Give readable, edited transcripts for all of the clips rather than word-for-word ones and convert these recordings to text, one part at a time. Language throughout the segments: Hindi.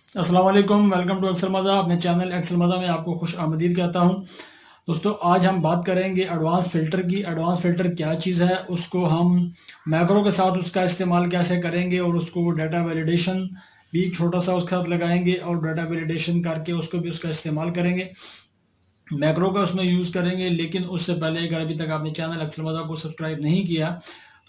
अस्सलाम वालेकुम, वेलकम टू एक्सेल मज़ा। अपने चैनल एक्सेल मज़ा में आपको खुश आमदीद कहता हूँ। दोस्तों, आज हम बात करेंगे एडवांस फ़िल्टर की। एडवांस फ़िल्टर क्या चीज़ है, उसको हम मैक्रो के साथ उसका इस्तेमाल कैसे करेंगे और उसको डाटा वैलिडेशन भी छोटा सा उसके साथ लगाएंगे और डाटा वैलिडेशन करके उसको भी उसका इस्तेमाल करेंगे। मैक्रो का उसमें यूज़ करेंगे, लेकिन उससे पहले अगर अभी तक आपने चैनल एक्सेल मज़ा को सब्सक्राइब नहीं किया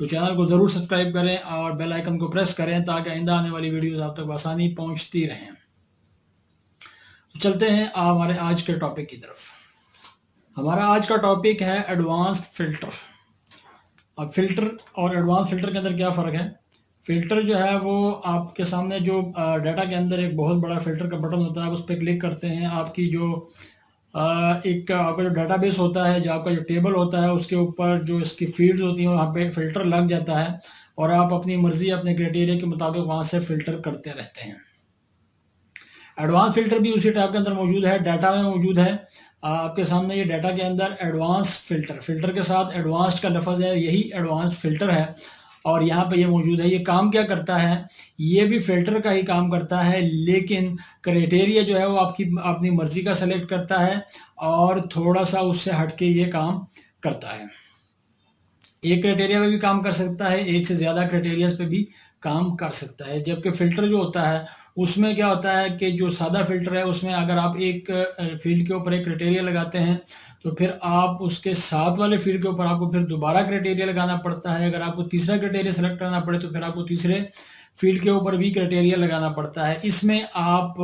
तो चैनल को ज़रूर सब्सक्राइब करें और बेल आइकन को प्रेस करें ताकि आइंदा आने वाली वीडियोज़ आप तक आसानी पहुँचती रहें। तो चलते हैं हमारे आज के टॉपिक की तरफ। हमारा आज का टॉपिक है एडवांस्ड फिल्टर। अब फिल्टर और एडवांस फिल्टर के अंदर क्या फ़र्क है? फिल्टर जो है वो आपके सामने जो डाटा के अंदर एक बहुत बड़ा फिल्टर का बटन होता है, आप उस पर क्लिक करते हैं। आपकी जो एक आपका जो डाटाबेस होता है, जो आपका जो टेबल होता है, उसके ऊपर जो इसकी फील्ड्स होती हैं वहाँ पे फिल्टर लग जाता है और आप अपनी मर्जी अपने क्राइटेरिया के मुताबिक वहाँ से फिल्टर करते रहते हैं। एडवांस फिल्टर भी उसी टैब के अंदर मौजूद है, डाटा में मौजूद है। आपके सामने ये डाटा के अंदर एडवांस फिल्टर, फिल्टर के साथ एडवांस्ड का लफ्ज़ है, यही एडवांस्ड फिल्टर है और यहाँ पे ये मौजूद है। ये काम क्या करता है? ये भी फिल्टर का ही काम करता है, लेकिन क्राइटेरिया जो है वो आपकी अपनी मर्जी का सेलेक्ट करता है और थोड़ा सा उससे हटके ये काम करता है। एक क्राइटेरिया पे भी काम कर सकता है, एक से ज़्यादा क्राइटेरियाज पे भी काम कर सकता है। जबकि फ़िल्टर जो होता है, उसमें क्या होता है कि जो सादा फ़िल्टर है, उसमें अगर आप एक फ़ील्ड के ऊपर एक क्राइटेरिया लगाते हैं, तो फिर आप उसके साथ वाले फ़ील्ड के ऊपर आपको फिर दोबारा क्राइटेरिया लगाना पड़ता है। अगर आपको तीसरा क्राइटेरिया सेलेक्ट करना पड़े, तो फिर आपको तीसरे फ़ील्ड के ऊपर भी क्राइटेरिया लगाना पड़ता है। इसमें आप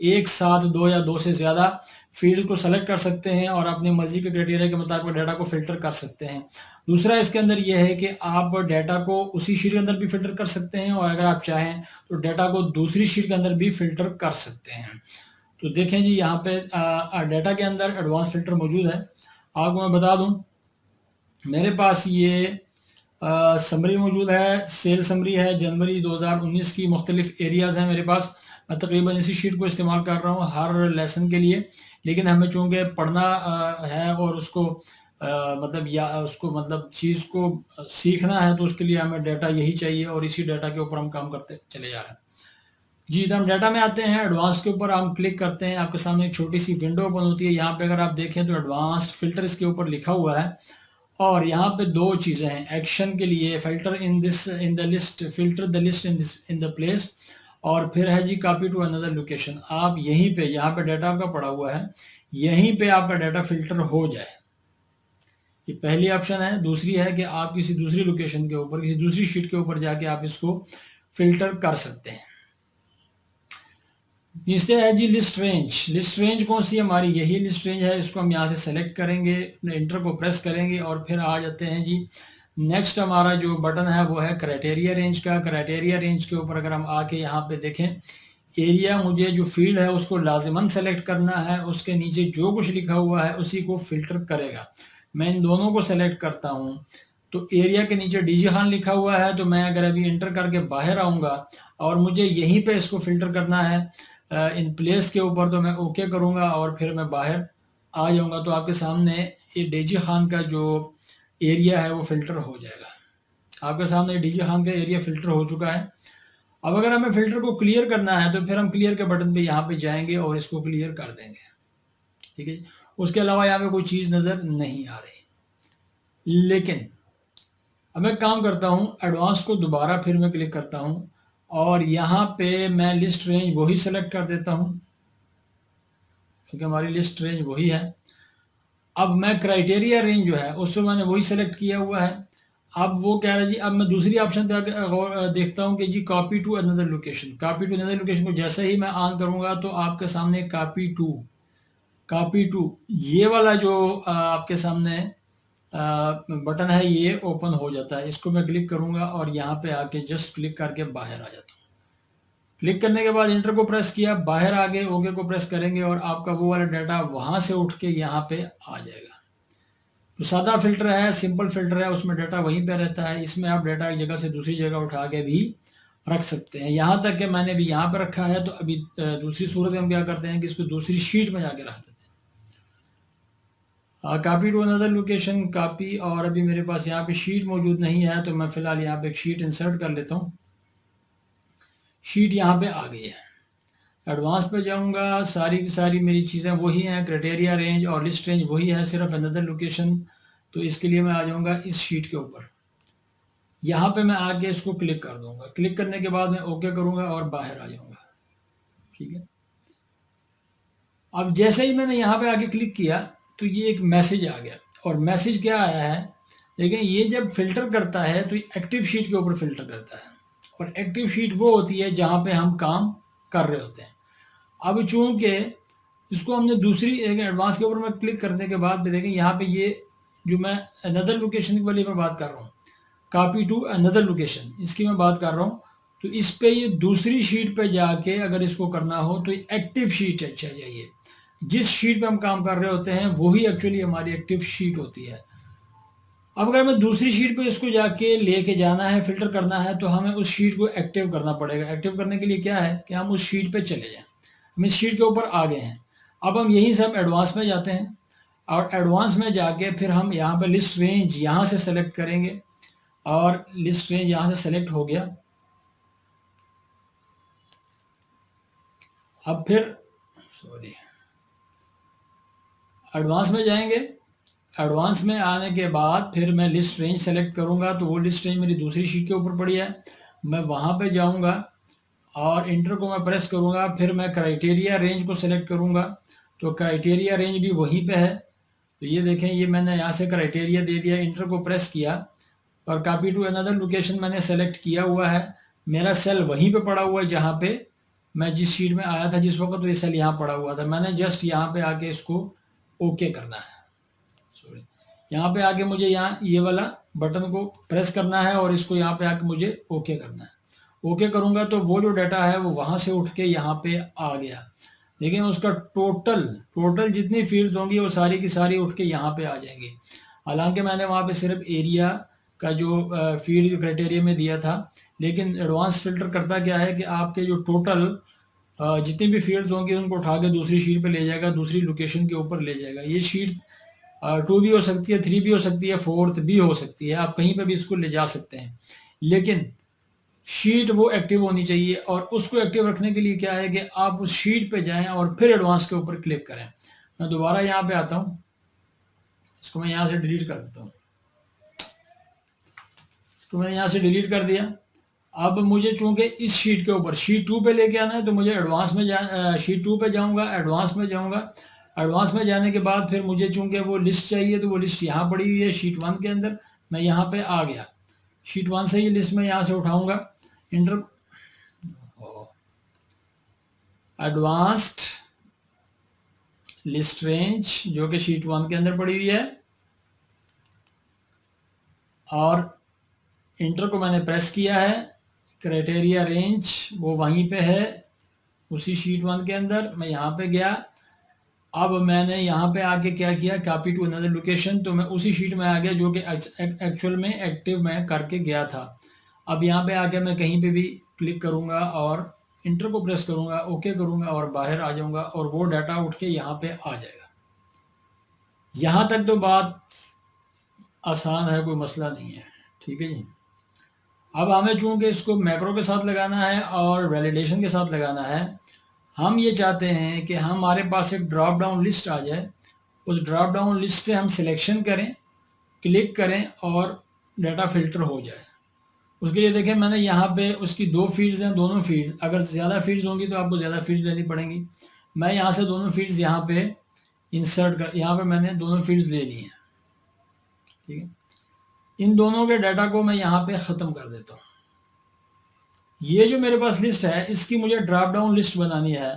एक साथ 2 या 2 से ज़्यादा फ़ील्ड को सेलेक्ट कर सकते हैं और अपनी मर्ज़ी के क्राइटेरिया के मुताबिक डाटा को फ़िल्टर कर सकते हैं। दूसरा इसके अंदर ये है कि आप डाटा को उसी शीट के अंदर भी फ़िल्टर कर सकते हैं और अगर आप चाहें तो डाटा को दूसरी शीट के अंदर भी फ़िल्टर कर सकते हैं। तो देखें जी, यहाँ पे डाटा के अंदर एडवांस फ़िल्टर मौजूद है। आपको मैं बता दूँ, मेरे पास ये समरी मौजूद है, सेल समरी है जनवरी 2019 की। मुख्तलिफ एरियाज़ हैं मेरे पास। मैं तकरीबन इसी शीट को इस्तेमाल कर रहा हूँ हर लेसन के लिए, लेकिन हमें चूँकि पढ़ना है और उसको मतलब या उसको मतलब चीज़ को सीखना है, तो उसके लिए हमें डाटा यही चाहिए और इसी डाटा के ऊपर हम काम करते चले जा रहे हैं। जी, तो हम डाटा में आते हैं, एडवांस के ऊपर हम क्लिक करते हैं। आपके सामने एक छोटी सी विंडो ओपन होती है। यहाँ पे अगर आप देखें तो एडवांस्ड फिल्टर इसके ऊपर लिखा हुआ है और यहाँ पे दो चीज़ें हैं एक्शन के लिए, filter in this in the list, filter the list in this in the place, और फिर है जी कॉपी टू अनदर लोकेशन। आप यहीं पे, यहाँ पे डाटा आपका पड़ा हुआ है, यहीं पे आपका डाटा फिल्टर हो जाए, ये पहली ऑप्शन है। दूसरी है कि आप किसी दूसरी लोकेशन के ऊपर, किसी दूसरी शीट के ऊपर जाके आप इसको फिल्टर कर सकते हैं। इससे है जी लिस्ट रेंज। लिस्ट रेंज कौन सी है? हमारी यही लिस्ट रेंज है। इसको हम यहाँ से सेलेक्ट करेंगे, इंटर को प्रेस करेंगे और फिर आ जाते हैं जी नेक्स्ट। हमारा जो बटन है वो है क्राइटेरिया रेंज का। क्राइटेरिया रेंज के ऊपर अगर हम आके यहाँ पे देखें, एरिया, मुझे जो फील्ड है उसको लाजिमन सेलेक्ट करना है। उसके नीचे जो कुछ लिखा हुआ है उसी को फिल्टर करेगा। मैं इन दोनों को सेलेक्ट करता हूँ। तो एरिया के नीचे डीजी खान लिखा हुआ है, तो मैं अगर अभी इंटर करके बाहर आऊँगा और मुझे यहीं पे इसको फिल्टर करना है इन प्लेस के ऊपर, तो मैं ओके करूँगा और फिर मैं बाहर आ जाऊँगा। तो आपके सामने ये डीजी खान का जो एरिया है वो फिल्टर हो जाएगा। आपके सामने डीजी खान का एरिया फिल्टर हो चुका है। अब अगर हमें फिल्टर को क्लियर करना है तो फिर हम क्लियर के बटन पे यहाँ पे जाएंगे और इसको क्लियर कर देंगे। ठीक है, उसके अलावा यहाँ पे कोई चीज़ नज़र नहीं आ रही। लेकिन अब मैं काम करता हूँ, एडवांस को दोबारा फिर मैं क्लिक करता हूँ और यहाँ पे मैं लिस्ट रेंज वही सेलेक्ट कर देता हूँ क्योंकि हमारी लिस्ट रेंज वही है। अब मैं क्राइटेरिया रेंज जो है उससे मैंने वही सेलेक्ट किया हुआ है। अब वो कह रहा है जी, अब मैं दूसरी ऑप्शन पे आके देखता हूँ कि जी copy to another location. Copy to another location को जैसे ही मैं ऑन करूँगा तो आपके सामने कॉपी टू ये वाला जो आपके सामने बटन है ये ओपन हो जाता है। इसको मैं क्लिक करूँगा और यहाँ पे आके जस्ट क्लिक करके बाहर आ जाता हूँ। क्लिक करने के बाद इंटर को प्रेस किया, बाहर आ गए, ओके को प्रेस करेंगे और आपका वो वाला डाटा वहाँ से उठ के यहाँ पे आ जाएगा। तो सादा फिल्टर है, सिंपल फिल्टर है, उसमें डाटा वहीं पे रहता है। इसमें आप डाटा एक जगह से दूसरी जगह उठा के भी रख सकते हैं। यहाँ तक कि मैंने भी यहाँ पे रखा है। तो अभी दूसरी सूरत में हम क्या करते हैं कि इसको दूसरी शीट में जाके रख देते हैं। Copy to another location, copy, और अभी मेरे पास यहाँ पे शीट मौजूद नहीं है तो मैं फिलहाल यहाँ पे एक शीट इंसर्ट कर लेता हूँ। शीट यहाँ पे आ गई है। एडवांस पे जाऊंगा, सारी की सारी मेरी चीज़ें वही हैं, क्राइटेरिया रेंज और लिस्ट रेंज वही है, सिर्फ अनदर लोकेशन। तो इसके लिए मैं आ जाऊंगा इस शीट के ऊपर, यहाँ पे मैं आके इसको क्लिक कर दूंगा। क्लिक करने के बाद मैं ओके करूंगा और बाहर आ जाऊंगा। ठीक है, अब जैसे ही मैंने यहाँ पे आके क्लिक किया तो ये एक मैसेज आ गया, और मैसेज क्या आया है, देखें ये जब फिल्टर करता है तो ये एक्टिव शीट के ऊपर फिल्टर करता है, और एक्टिव शीट वो होती है जहाँ पे हम काम कर रहे होते हैं। अब चूंकि इसको हमने दूसरी एक एडवांस के ऊपर में क्लिक करने के बाद भी देखें यहाँ पे ये जो मैं अनदर लोकेशन वाली मैं बात कर रहा हूँ, कॉपी टू अनदर लोकेशन, इसकी मैं बात कर रहा हूँ। तो इस पे ये दूसरी शीट पे जाके अगर इसको करना हो तो ये एक्टिव शीट अच्छा चाहिए, जिस शीट पे हम काम कर रहे होते हैं वही एक्चुअली हमारी एक्टिव शीट होती है। अब अगर मैं दूसरी शीट पे इसको जाके लेके जाना है, फिल्टर करना है, तो हमें उस शीट को एक्टिव करना पड़ेगा। एक्टिव करने के लिए क्या है कि हम उस शीट पे चले जाएं। हम इस शीट के ऊपर आ गए हैं, अब हम यहीं से हम एडवांस में जाते हैं, और एडवांस में जाके फिर हम यहाँ पे लिस्ट रेंज यहाँ से सेलेक्ट करेंगे, और लिस्ट रेंज यहाँ से सेलेक्ट हो गया। अब फिर एडवांस में जाएंगे, एडवांस में आने के बाद फिर मैं लिस्ट रेंज सेलेक्ट करूंगा, तो वो लिस्ट रेंज मेरी दूसरी शीट के ऊपर पड़ी है। मैं वहां पे जाऊंगा और इंटर को मैं प्रेस करूंगा, फिर मैं क्राइटेरिया रेंज को सेलेक्ट करूंगा, तो क्राइटेरिया रेंज भी वहीं पे है। तो ये देखें, ये मैंने यहाँ से क्राइटेरिया दे दिया, इंटर को प्रेस किया, और कॉपी टू अनदर लोकेशन मैंने सेलेक्ट किया हुआ है। मेरा सेल वहीं पे पड़ा हुआ है जहाँ पे मैं जिस शीट में आया था जिस वक्त, तो ये सेल यहाँ पड़ा हुआ था। मैंने जस्ट यहाँ पे आके इसको ओके करना है, सॉरी, यहाँ पे आके मुझे यहाँ ये वाला बटन को प्रेस करना है, और इसको यहाँ पे आके मुझे ओके करना है। ओके करूंगा तो वो जो डाटा है वो वहां से उठ के यहाँ पे आ गया। देखिए उसका टोटल जितनी फील्ड्स होंगी वो सारी की सारी उठ के यहाँ पे आ जाएंगी। हालांकि मैंने वहाँ पे सिर्फ एरिया का जो फील्ड क्राइटेरिया में दिया था, लेकिन एडवांस फिल्टर करता क्या है कि आपके जो टोटल जितनी भी फील्ड्स होंगी उनको उठा के दूसरी शीट पे ले जाएगा, दूसरी लोकेशन के ऊपर ले जाएगा। ये शीट 2 भी हो सकती है, 3 भी हो सकती है, 4th भी हो सकती है, आप कहीं पे भी इसको ले जा सकते हैं, लेकिन शीट वो एक्टिव होनी चाहिए। और उसको एक्टिव रखने के लिए क्या है कि आप उस शीट पे जाएं और फिर एडवांस के ऊपर क्लिक करें। मैं दोबारा यहाँ पे आता हूँ, इसको मैं यहाँ से डिलीट कर देता हूँ, तो मैंने यहाँ से डिलीट कर दिया। अब मुझे चूंकि इस शीट के ऊपर शीट 2 पे लेके आना है, तो मुझे एडवांस में शीट 2 पे जाऊंगा, एडवांस में जाऊंगा। एडवांस में जाने के बाद फिर मुझे चूंकि वो लिस्ट चाहिए, तो वो लिस्ट यहाँ पड़ी हुई है शीट 1 के अंदर। मैं यहाँ पे आ गया, शीट 1 से ये लिस्ट में यहाँ से उठाऊंगा, इंटर एडवांस्ड लिस्ट रेंज जो कि शीट 1 के अंदर पड़ी हुई है, और इंटर को मैंने प्रेस किया है। क्राइटेरिया रेंज वो वहीं पे है उसी शीट 1 के अंदर। मैं यहाँ पे गया, अब मैंने यहाँ पे आके क्या किया, कॉपी टू अनदर लोकेशन, तो मैं उसी शीट में आ गया जो कि एक्चुअल में एक्टिव मैं करके गया था। अब यहाँ पे आके मैं कहीं पे भी क्लिक करूँगा और इंटर को प्रेस करूँगा, ओके करूँगा और बाहर आ जाऊँगा, और वो डाटा उठ के यहाँ पे आ जाएगा। यहाँ तक तो बात आसान है, कोई मसला नहीं है। ठीक है जी। अब हमें चूंकि इसको मैक्रो के साथ लगाना है और वैलिडेशन के साथ लगाना है, हम ये चाहते हैं कि हमारे पास एक ड्रॉप डाउन लिस्ट आ जाए। उस ड्रॉप डाउन लिस्ट से हम सिलेक्शन करें, क्लिक करें और डाटा फिल्टर हो जाए। उसके लिए देखें, मैंने यहाँ पे उसकी 2 फील्ड्स हैं, दोनों फील्ड्स अगर ज़्यादा फील्ड्स होंगी तो आपको ज़्यादा फील्ड्स लेनी पड़ेंगी। मैं यहाँ से दोनों फील्ड्स यहाँ पे इंसर्ट कर, यहाँ पे मैंने दोनों फील्ड्स ले ली हैं। ठीक है, इन दोनों के डाटा को मैं यहाँ पे ख़त्म कर देता हूँ। ये जो मेरे पास लिस्ट है इसकी मुझे ड्रॉप डाउन लिस्ट बनानी है,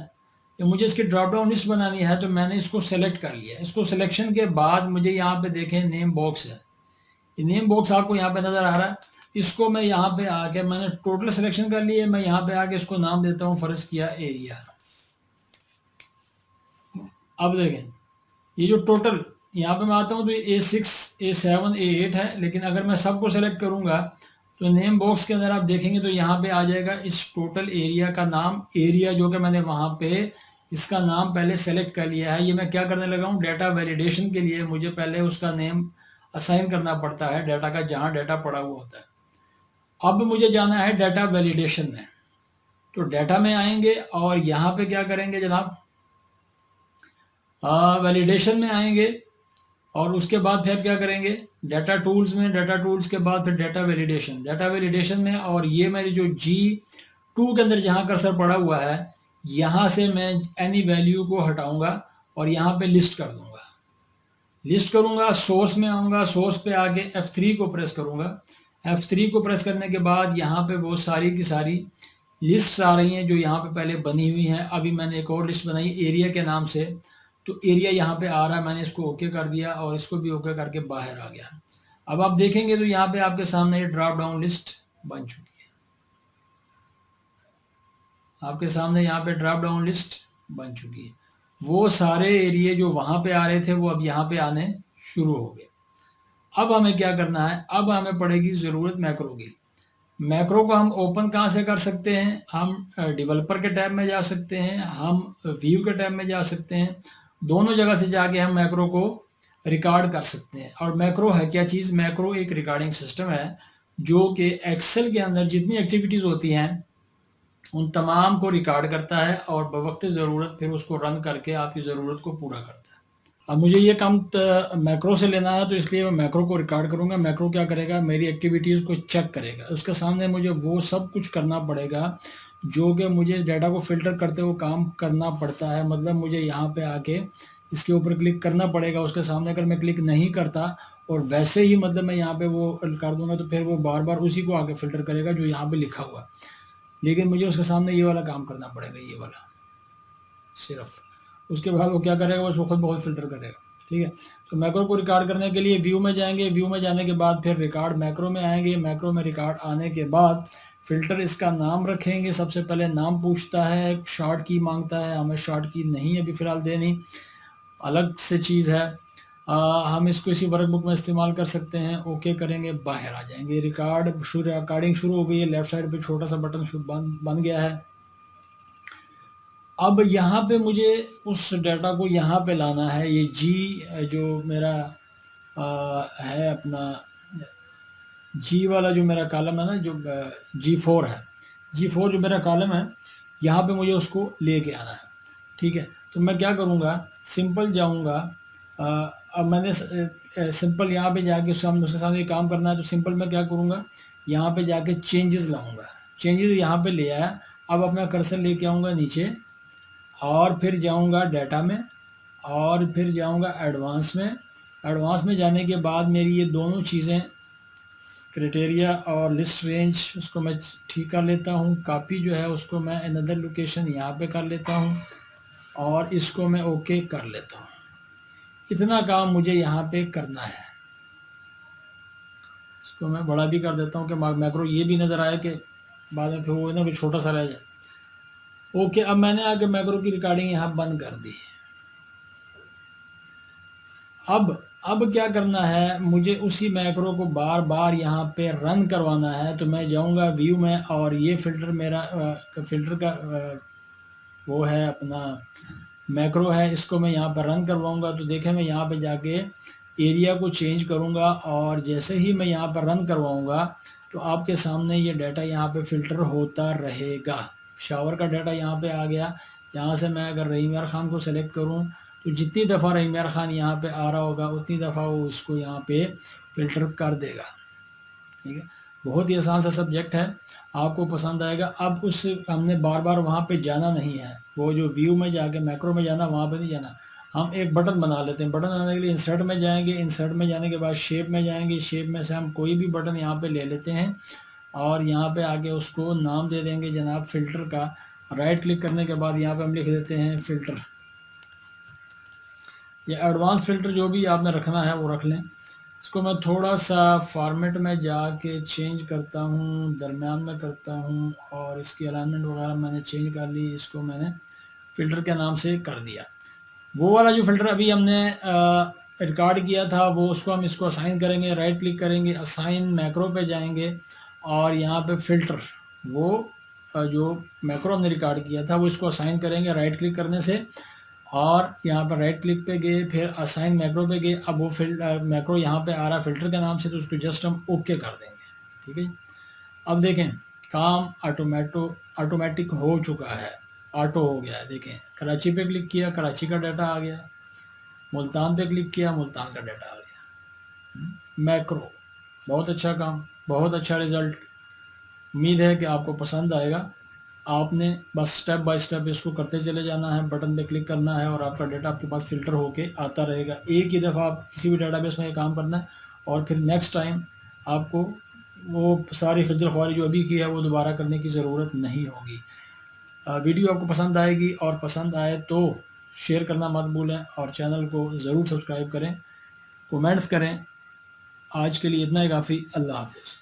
या मुझे इसकी ड्रॉप डाउन लिस्ट बनानी है, तो मैंने इसको सेलेक्ट कर लिया। इसको सिलेक्शन के बाद मुझे यहाँ पे देखें नेम बॉक्स है, ये नेम बॉक्स आपको यहाँ पे नज़र आ रहा है। इसको मैं यहाँ पे आके मैंने टोटल सिलेक्शन कर लिया, मैं यहाँ पे आके इसको नाम देता हूँ, फर्ज किया एरिया। अब देखें ये जो टोटल यहाँ पे मैं आता हूँ तो ये A6, A7, A8 है, लेकिन अगर मैं सबको सेलेक्ट करूँगा तो नेम बॉक्स के अंदर आप देखेंगे तो यहाँ पे आ जाएगा इस टोटल एरिया का नाम, एरिया जो कि मैंने वहाँ पे इसका नाम पहले सेलेक्ट कर लिया है। ये मैं क्या करने लगा हूँ, डाटा वैलिडेशन के लिए मुझे पहले उसका नेम असाइन करना पड़ता है डाटा का, जहाँ डाटा पड़ा हुआ होता है। अब मुझे जाना है डाटा वैलिडेशन में। तो डाटा में आएंगे और यहाँ पे क्या करेंगे जनाब, वैलिडेशन में आएंगे और उसके बाद फिर क्या करेंगे, डाटा टूल्स में, डाटा टूल्स के बाद फिर डाटा वैलिडेशन में, और ये मेरी जो G2 के अंदर जहाँ कर्सर पड़ा हुआ है यहाँ से मैं एनी वैल्यू को हटाऊंगा और यहाँ पे लिस्ट कर दूंगा, लिस्ट करूंगा, सोर्स में आऊंगा, सोर्स पे आके F3 को प्रेस करूंगा। F3 को प्रेस करने के बाद यहाँ पे वो सारी की सारी लिस्ट आ रही हैं जो यहाँ पे पहले बनी हुई हैं। अभी मैंने एक और लिस्ट बनाई एरिया के नाम से, तो एरिया यहाँ पे आ रहा है, मैंने इसको ओके कर दिया और इसको भी ओके करके बाहर आ गया। अब आप देखेंगे तो यहाँ पे आपके सामने ये ड्रॉप डाउन लिस्ट बन चुकी है, आपके सामने यहाँ पे ड्रॉप डाउन लिस्ट बन चुकी है। वो सारे एरिया जो वहां पे आ रहे थे वो अब यहाँ पे आने शुरू हो गए। अब हमें क्या करना है, अब हमें पड़ेगी ज़रूरत मैक्रो की। मैक्रो को हम ओपन कहाँ से कर सकते हैं, हम डेवलपर के टैब में जा सकते हैं, हम व्यू के टैब में जा सकते हैं, दोनों जगह से जाके हम मैक्रो को रिकॉर्ड कर सकते हैं। और मैक्रो है क्या चीज़, मैक्रो एक रिकॉर्डिंग सिस्टम है जो कि एक्सेल के अंदर जितनी एक्टिविटीज़ होती हैं उन तमाम को रिकॉर्ड करता है और बवक्त ज़रूरत फिर उसको रन करके आपकी ज़रूरत को पूरा करता है। अब मुझे ये काम मैक्रो से लेना है तो इसलिए मैं मैक्रो को रिकॉर्ड करूंगा। मैक्रो क्या करेगा, मेरी एक्टिविटीज़ को चेक करेगा, उसके सामने मुझे वो सब कुछ करना पड़ेगा जो कि मुझे डाटा को फिल्टर करते हुए काम करना पड़ता है। मतलब मुझे यहाँ पे आके इसके ऊपर क्लिक करना पड़ेगा, उसके सामने अगर मैं क्लिक नहीं करता और वैसे ही मतलब मैं यहाँ पे वो कर दूंगा तो फिर वो बार बार उसी को आके फिल्टर करेगा जो यहाँ पे लिखा हुआ। लेकिन मुझे उसके सामने ये वाला काम करना पड़ेगा, ये वाला सिर्फ। उसके बाद वो क्या करेगा, वो खुद बहुत फिल्टर करेगा। ठीक है, तो मैक्रो को रिकॉर्ड करने के लिए व्यू में जाएंगे, व्यू में जाने के बाद फिर रिकॉर्ड मैक्रो में आएंगे, मैक्रो में रिकॉर्ड आने के बाद फिल्टर इसका नाम रखेंगे। सबसे पहले नाम पूछता है, शॉर्ट की मांगता है, हमें शॉर्ट की नहीं अभी फ़िलहाल देनी, अलग से चीज़ है। हम इसको इसी वर्कबुक में इस्तेमाल कर सकते हैं। ओके करेंगे, बाहर आ जाएंगे, रिकॉर्डिंग शुरू हो गई है। लेफ्ट साइड पे छोटा सा बटन बन गया है। अब यहाँ पे मुझे उस डाटा को यहाँ पे लाना है। ये जी जो मेरा है अपना जी वाला जो मेरा कॉलम है ना, जो G4 है, G4 जो मेरा कॉलम है, यहाँ पे मुझे उसको लेके आना है। ठीक है, तो मैं क्या करूँगा, सिंपल जाऊँगा। अब मैंने सिंपल यहाँ पे जाके उसके सामने काम करना है, तो सिंपल मैं क्या करूँगा, यहाँ पे जाके चेंजेस लाऊंगा। चेंजेस यहाँ पे ले आया। अब अपना कर्सर लेके आऊँगा नीचे और फिर जाऊंगा डाटा में और फिर जाऊंगा एडवांस में। एडवांस में जाने के बाद मेरी ये दोनों चीज़ें क्राइटेरिया और लिस्ट रेंज उसको मैं ठीक कर लेता हूँ। कॉपी जो है उसको मैं अनदर लोकेशन यहाँ पे कर लेता हूँ और इसको मैं ओके कर लेता हूँ। इतना काम मुझे यहाँ पे करना है। इसको मैं बड़ा भी कर देता हूँ कि मैक्रो ये भी नज़र आए कि बाद में फिर वो ना कि छोटा सा रह जाए। ओके, अब मैंने आके मैक्रो की रिकॉर्डिंग यहाँ बंद कर दी। अब क्या करना है, मुझे उसी मैक्रो को बार बार यहाँ पे रन करवाना है। तो मैं जाऊँगा व्यू में और ये फिल्टर मेरा फिल्टर का वो है अपना मैक्रो है, इसको मैं यहाँ पर रन करवाऊँगा। तो देखें मैं यहाँ पे जाके एरिया को चेंज करूँगा और जैसे ही मैं यहाँ पर रन करवाऊँगा तो आपके सामने ये डाटा यहाँ पे फ़िल्टर होता रहेगा। शावर का डाटा यहाँ पे आ गया। यहाँ से मैं अगर रहीम यार ख़ान को सेलेक्ट करूँ तो जितनी दफ़ा रहीम यार ख़ान यहाँ पे आ रहा होगा उतनी दफ़ा वो इसको यहाँ पे फ़िल्टर कर देगा। ठीक है, बहुत ही आसान सा सब्जेक्ट है, आपको पसंद आएगा। अब उस हमने बार बार वहाँ पे जाना नहीं है, वो जो व्यू में जाके मैक्रो में जाना, वहाँ पे नहीं जाना। हम एक बटन बना लेते हैं। बटन बनाने के लिए इंसर्ट में जाएंगे, इंसर्ट में जाने के बाद शेप में जाएंगे, शेप में से हम कोई भी बटन यहाँ पे ले लेते हैं और यहाँ पे आके उसको नाम दे देंगे जनाब फ़िल्टर का। राइट क्लिक करने के बाद यहाँ पे हम लिख देते हैं फ़िल्टर। या एडवांस फ़िल्टर जो भी आपने रखना है वो रख लें। इसको मैं थोड़ा सा फॉर्मेट में जाके चेंज करता हूँ, दरमियान में करता हूँ और इसकी अलाइनमेंट वगैरह मैंने चेंज कर ली। इसको मैंने फ़िल्टर के नाम से कर दिया। वो वाला जो फ़िल्टर अभी हमने रिकॉर्ड किया था वो उसको हम इसको असाइन करेंगे। राइट क्लिक करेंगे, असाइन मैक्रो पे जाएंगे और यहाँ पे फ़िल्टर वो जो मैक्रो हमने रिकॉर्ड किया था वो इसको असाइन करेंगे राइट क्लिक करने से। और यहाँ पर राइट क्लिक पे गए, फिर असाइन मैक्रो पे गए। अब वो मैक्रो यहाँ पे आ रहा है फ़िल्टर के नाम से, तो उसको जस्ट हम ओके कर देंगे। ठीक है, अब देखें काम ऑटोमेटिक हो चुका है, ऑटो हो गया है। देखें, कराची पे क्लिक किया, कराची का डाटा आ गया, मुल्तान पे क्लिक किया, मुल्तान का डाटा आ गया। मैक्रो बहुत अच्छा काम, बहुत अच्छा रिज़ल्ट। उम्मीद है कि आपको पसंद आएगा। आपने बस स्टेप बाय स्टेप इसको करते चले जाना है, बटन पे क्लिक करना है और आपका डाटा आपके पास फ़िल्टर होके आता रहेगा। एक ही दफ़ा आप किसी भी डाटाबेस में ये काम करना है और फिर नेक्स्ट टाइम आपको वो सारी खज्जल ख्वारी जो अभी की है वो दोबारा करने की ज़रूरत नहीं होगी। वीडियो आपको पसंद आएगी और पसंद आए तो शेयर करना मत भूलें और चैनल को ज़रूर सब्सक्राइब करें, कमेंट्स करें। आज के लिए इतना ही काफ़ी। अल्लाह हाफ़िज़।